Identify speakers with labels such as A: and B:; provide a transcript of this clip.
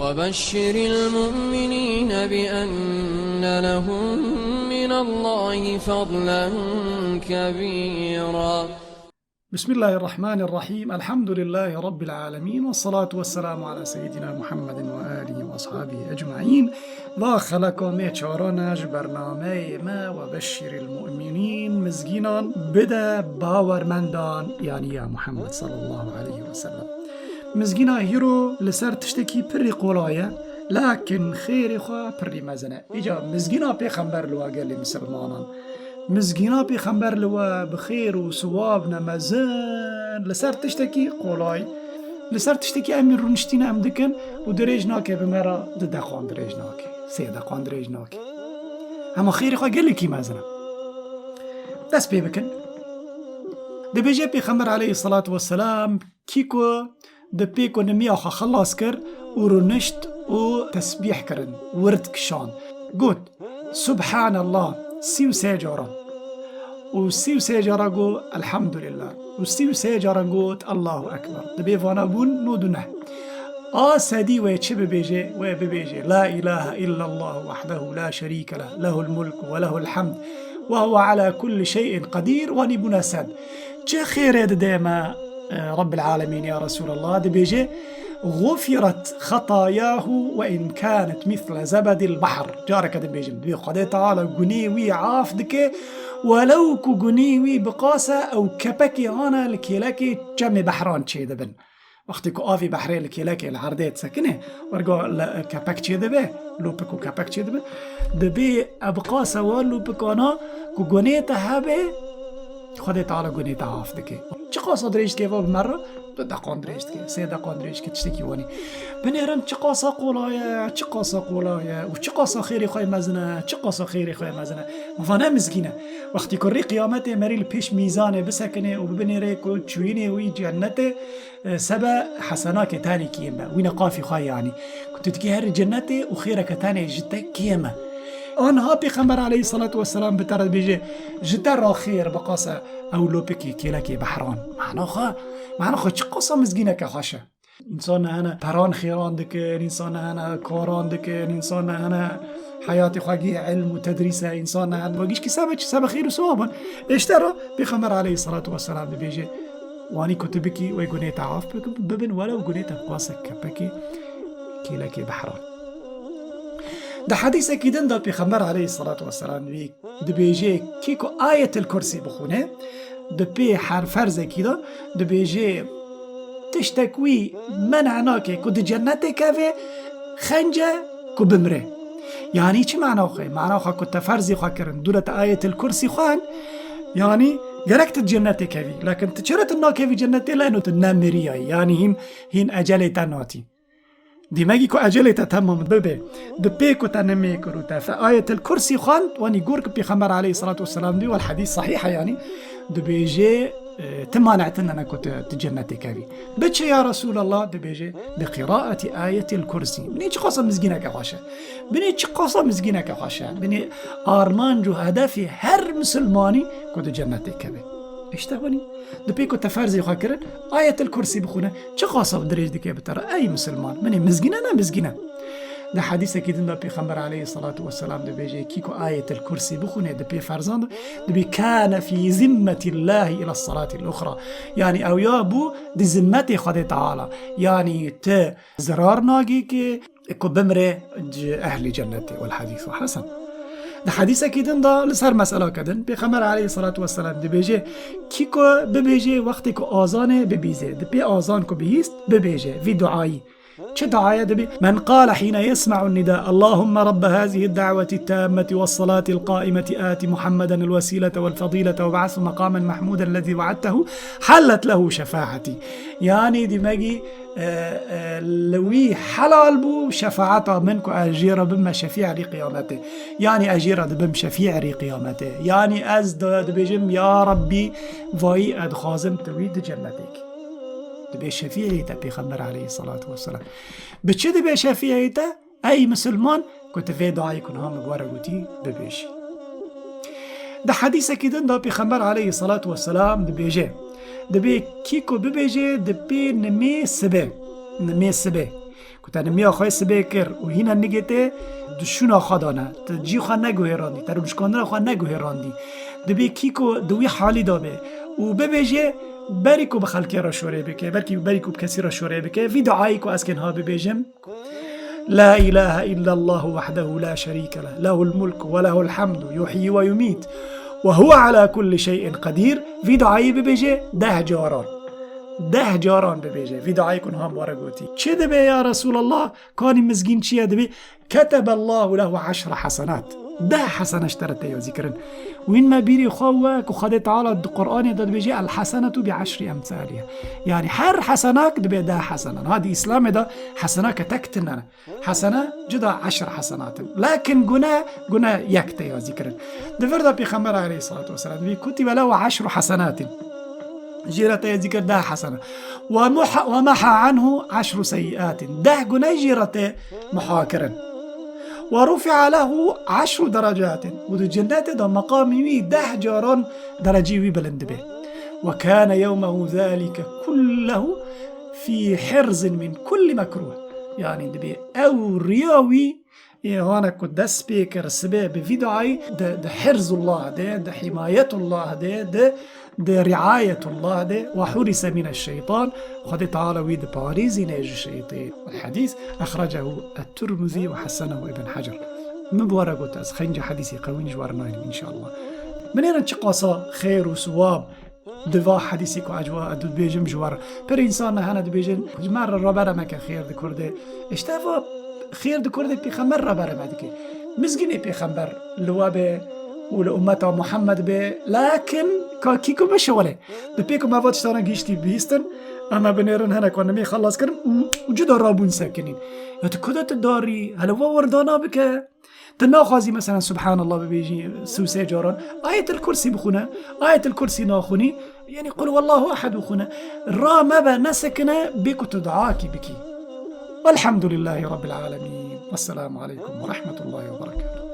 A: وبشر المؤمنين بأن لهم من الله فضلا كبيرا.
B: بسم الله الرحمن الرحيم. الحمد لله رب العالمين، والصلاة والسلام على سيدنا محمد وآله وأصحابه أجمعين. داخلكم چارانش برنامه ما وبشر المؤمنين مزگینان بده باورمندان، یعنی یا محمد صلی الله علیه وسلم. مزگینا هیرو لسر تشتکی پری قولایه لكن خیر خواه پری مزنه. ایجا مزگینا پیغمبر لوا گلی مسلمانان، مزگینا پیغمبر لوا بخیر و ثواب نمزن لسر تشتکی قولای، لسر تشتکی امیر رونشتین ام دکن و دریج ناکه بمرا دقان دریج ناکه 3 دقان دریج ناکه، اما خیر خواه گلی کی مزنه دست پی بکن. ده بجه پیغمبر علیه الصلاة والسلام کیکو ده پیکو نمی آخا خلاص کر و رونشت و تسبیح کرن ورد کشان گوت سبحان الله 33 جارا و 33 جارا گو الحمدلله و 33 جارا گوت الله اکبر. ده بیوانا بون نودونه آسدی و چه ببیجه و ببیجه لا اله الا الله وحده لا شريك له له الملك وله الحمد وهو على كل شيء قدير ونبنا سد. چه خير دائما رب العالمين يا رسول الله؟ ده بيجي غفرت خطاياه وإن كانت مثل زبد البحر. جارك ده بيجي بقضاء تعالى قنيوي عاف دكي ولو كو قنيوي بقاسة أو كبكي هانا لكيلاكي جمع بحران چه دبن. وقتی که آفی بحری لکیلکی العردیت سکنه ورگا کپک چه دبه لوپکو کپک چه دبه دبی ابقا سوال لوپکانا که گنیت هبه خود تعالی گنیت هاف دکه چه قاسا دریشت که واب مره 2 دقان دریشت که 3 دقان دریشت که تشتکی وانی بنیرم چه قاسا قولایه چه قاسا قولایه و چه قاسا خیری خواه مزنه چه قاسا خیری خواه مزنه مفانه مزگینه. وقتی که ری قیامت مریل پیش میزانه بسکنه و ببینیره که چوینه وی جنت سبا حسناك تاني كيما وين قافي خاي يعني كنت تجي هر جنت وخيرك تاني جتا كيما أنا بيغمبر عليه الصلاة والسلام بترد بيجي جتا خير بقاسة أو لو بكي كيلاكي بحران معنا خا قصة مزجينة كخاشة إنسان أنا بران خيران دكن إنسان أنا كوران دكن إنسان أنا حياتي خاجي علم وتدريس إنسان أنا واجيش كسبة خير وثوابا اشترى بيغمبر عليه الصلاة والسلام بيجي واني كنت بكي ويقوليت عاف ببن ولو قوليت بقاسك بكي كيلاكي بحران. ده حديث أكيدن ده بيغمبر عليه الصلاة والسلام ده بيجي كيكو آية الكرسي بخونه ده بي حرف كده ده بيجي تشتكوي منعناكي كو ده جنتك في خنجة كو بمره. يعني چه معناه خي؟ معناه خا كنت فرزي خا كرن دولة آية الكرسي خوان يعني جركت جنتي كذي لكن تشرت الناكي في جنتي لأنه تنامري يعني هين أجلي تناتي دماغي كو أجلي تتمم ببي كو تنمي كروتا. فآية الكرسي خان واني قولك بيغمبر عليه الصلاة والسلام دي والحديث صحيحة يعني دبيجي تمانعتنا أنا كنت تجنتي كذي بتش يا رسول الله دبيجي بقراءة آية الكرسي بني قصة مزجينة كخاشة بني قصة مزجينة كخاشة بني آرمان جو هدفي هر مسلماني كنت جنتي كذي اشتغلني دبي كنت فرزي خاكرن آية الكرسي بخونه قصة بدريج دي بترى أي مسلمان بني مزجينة أنا مزجينة. ده حديث أكيد إن بيغمبر عليه الصلاة والسلام ده بيجي كيكو آية الكرسي بخونه ده بي فرزان ده بي كان في ذمة الله إلى الصلاة الأخرى يعني أو يابو دي ذمتي خده تعالى يعني زرار ناقي كي كو بمره أهل جنتي. والحديث حسن. ده حديث أكيد إن ده لسر مسألة كدن بيغمبر عليه الصلاة والسلام ده بيجي كيكو ببيجي وقت كو آذانه ببيزه ده بي آذان كو بيست ببيجي في دعائي چه دعاية دبي من قال حين يسمع النداء اللهم رب هذه الدعوة التامة والصلاة القائمة آت محمدا الوسيلة والفضيلة وبعث مقاما محمودا الذي وعدته حلت له شفاعتي. يعني دماغي لوي حلال بو شفاعته منكو أجيرا بما شفيع لقيامته يعني أجيرا بم شفيع لقيامته يعني أز دبجم يا ربي فاي أدخازم تويد جنتك دبي شفيعيته بيغمبر عليه الصلاة والسلام بتشي دبي شفيعيته أي مسلمان كنت في دعاء يكون هم ورقوتي ببيش. ده حديث كده ده بيغمبر عليه الصلاة والسلام دبي كيكو ببيجي دبي نمي سبه كنت أنا ميا خايس بكر وهنا نجته دشونا خدانه تجي خان نجوه راندي تروش كندرا خان نجوه راندي دبي كيكو دوي حالي دابه وببيجي بريكو بخلكي را شوره بكه بريكو بكسي را شوره بكه في دعايكو اسكن ها ببيجم لا إله إلا الله وحده لا شريك له له الملك وله الحمد يحيي ويميت وهو على كل شيء قدير في دعاي ببيجي 10 جاران ببيجي في دعايكم هم ورقوتي چه دبي يا رسول الله كاني مزگين چيه دبي كتب الله له 10 حسنات 10 حسنة اشترته يذكرن وين ما بيري خواك وخد تعالى القرآن داد بيجي الحسنة ب10 أمثالها يعني حر حسناك دبي 10 حسنة هذه إسلام ده حسناك تكتننا حسنة جدا 10 حسنات لكن قنا يكته يذكرن دفرد بيخمر عليه الصلاة والسلام دبي كتب له 10 حسنات جيرته ذكر 10 حسنة ومحى عنه 10 سيئات 10 قنا جيرته محاكرا ورفع له 10 درجات ودو جنات ده مقامي 10 جاران درجي بلند به وكان يومه ذلك كله في حرز من كل مكروه يعني دبي او رياوي هانا كدس بيكر سبب فيدعي ده حرز الله ده حماية الله ده رعاية الله ده وحرس من الشيطان وقد تعالى ويد باريزي نيج الشيطان الحديث أخرجه الترمذي وحسنه ابن حجر مبورقوت از خنج حديثي قوين جوارناين إن شاء الله من هنا تقاصا خير وسواب دوا حديثي كو أجواء دو بيجم جوار پر إنسان هنا دو بيجم جمار رابر مكا خير دو كرده اشتافا خير دو كرده بيخمر رابر مدكي مزگيني بيخمر لوابه ولأمته محمد به لكن كيكو مشوله بيكو ما فاتشتانا جيشتي بيستن أما بنيرن هنا كنا مي خلص كرم وجود رابون ساكنين يتكدت الداري هل هو وردانا بك تناخذي مثلا سبحان الله بيجي سوسي جاران آية الكرسي بخونه آية الكرسي ناخوني يعني قل والله أحد بخونه را ما نسكنا بيكو تدعاكي بكي والحمد لله رب العالمين والسلام عليكم ورحمة الله وبركاته.